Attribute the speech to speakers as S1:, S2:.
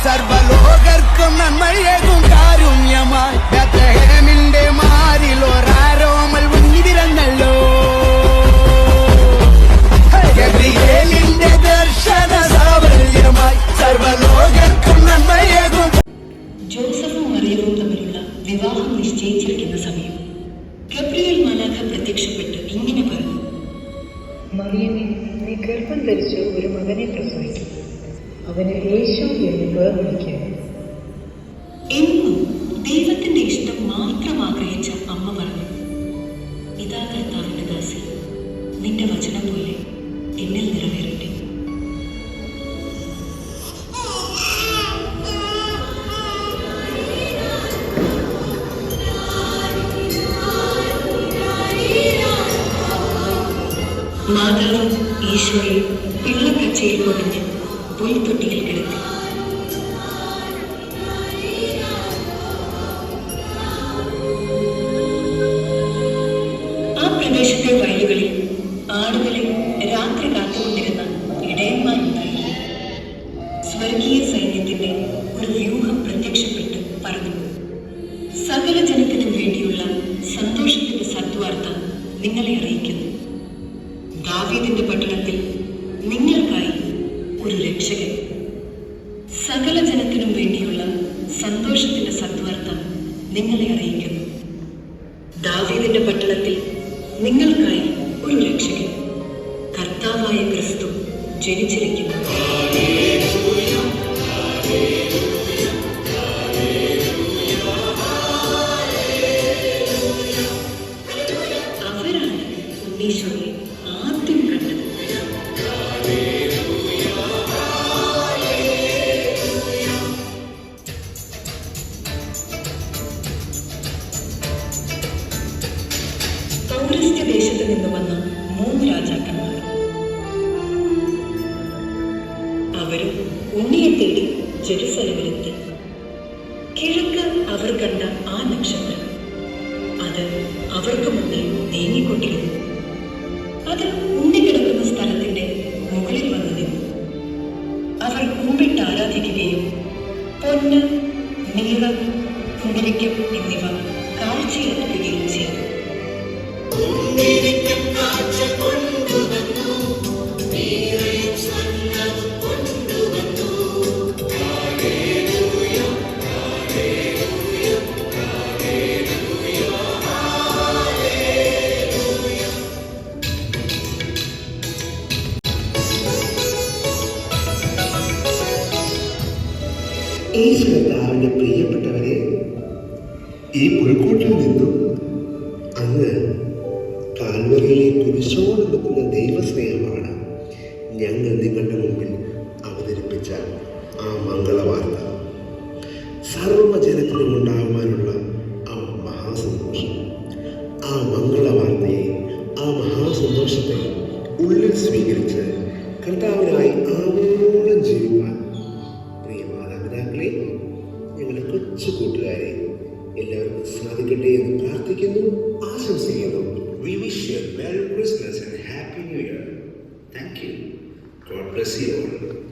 S1: സർവലോകർക്കും നന്മയേകും കാരുണ്യമായി ബേത്ലഹേമിന്റെ മാറിലൊരാരോമൽ ഉന്നിരങ്ങല്ലോ. ഗബ്രിയേലിന്റെ ദർശന സാഫല്യമായി സർവലോകർക്കും നന്മയേകും.
S2: ജോസഫും മറിയവും തമ്മിലുള്ള വിവാഹം നിശ്ചയിച്ചിരിക്കുന്ന സമയം ഗബ്രിയേൽ മാലാഖ പ്രത്യക്ഷപ്പെട്ട് ഇങ്ങനെ പറഞ്ഞു:
S3: മറിയമേ, നീ ഗർഭം ധരിച്ച് ഒരു മകനെ പ്രസവിക്കും, അവന് യേശു എന്ന് പേർ വിളിക്കുക.
S2: എന്നും ദൈവത്തിന്റെ ഇഷ്ടം മാത്രം ആഗ്രഹിച്ച അമ്മ പറഞ്ഞു: ഇതാ കർത്താവിന്റെ ദാസി, നിന്റെ വചനം പോലെ എന്നിൽ നിറവേറട്ടെ. മാതാവ് ഈശോയെ പിള്ളക്കച്ചയിൽ പൊതിഞ്ഞ് പുൽത്തൊട്ടിയിൽ കിടത്തി. ആ പ്രദേശത്തെ വയലുകളിൽ ആടുകളെ രാത്രി കാത്തുകൊണ്ടിരുന്ന ഇടയന്മാരുണ്ടായി. സ്വർഗീയ സൈന്യത്തിന്റെ ഒരു വ്യൂഹം പ്രത്യക്ഷപ്പെട്ട് പറഞ്ഞു: സകല ജനത്തിനും വേണ്ടിയുള്ള സന്തോഷത്തിന്റെ സദ്വാർത്ത നിങ്ങളെ അറിയിക്കുന്നു. ദാവീദിന്റെ പട്ടണത്തിൽ നിങ്ങൾക്കായി ഒരു രക്ഷകൻ. സകല ജനത്തിനും വേണ്ടിയുള്ള സന്തോഷത്തിന്റെ സദ്വാർത്ത നിങ്ങളെ അറിയിക്കുന്നു. ദാവീദിന്റെ പട്ടണത്തിൽ നിങ്ങൾക്കായി ഒരു രക്ഷകൻ, കർത്താവായ ക്രിസ്തു ജനിച്ചിരിക്കുന്നു. അവരാണ് ഉണ്ണീശോയെ ആദ്യം കണ്ടത്. പൗരസ്ത്യ ദേശത്ത് നിന്ന് വന്ന 3 രാജാക്കന്മാർ. അവരും ഉണ്ണിയെ തേടി ജെറുസലേമിലെത്തി. കിഴക്ക് അവർ കണ്ട ആ നക്ഷത്രം, അത് അവർക്ക് മുന്നിൽ നീങ്ങിക്കൊണ്ടിരുന്നു. അത് ഉണ്ണി കിടക്കുന്ന സ്ഥലത്തിന്റെ മുകളിൽ വന്നു നിന്നു. അവർ കുമ്പിട്ട് ആരാധിക്കുകയും പൊന്ന്, നീളം, കുന്തിരിക്കം എന്നിവ കാഴ്ചയെടുക്കുകയും ചെയ്തു.
S4: കർത്താവിന്റെ പ്രിയപ്പെട്ടവരെ, ഈ പുൽക്കൂട്ടിൽ നിന്നും അങ്ങ് കാൽവറിയിലെ കുരിശോടൊപ്പുന്ന ദൈവസ്നേഹമാണ് ഞങ്ങൾ നിങ്ങളുടെ മുമ്പിൽ അവതരിപ്പിച്ച ആ മംഗളവാർത്ത. സർവ്വജനത്തിനും ഉണ്ടാകുവാനുള്ള ആ മഹാസന്തോഷം, ആ മംഗളവാർത്തയെ, ആ മഹാസന്തോഷത്തെ ഉള്ളിൽ സ്വീകരിച്ച് കർത്താവിനായി ആവോളം ജീവിക്കാൻ പ്രിയ മാതാപിതാക്കളെ, ഞങ്ങളുടെ കൊച്ചു കൂട്ടുകാരെ എല്ലാവർക്കും സാധിക്കട്ടെ എന്ന് പ്രാർത്ഥിക്കുന്നു, ആശംസിക്കുന്നു. We wish you a Merry Christmas and Happy New Year. Thank you. God bless you all.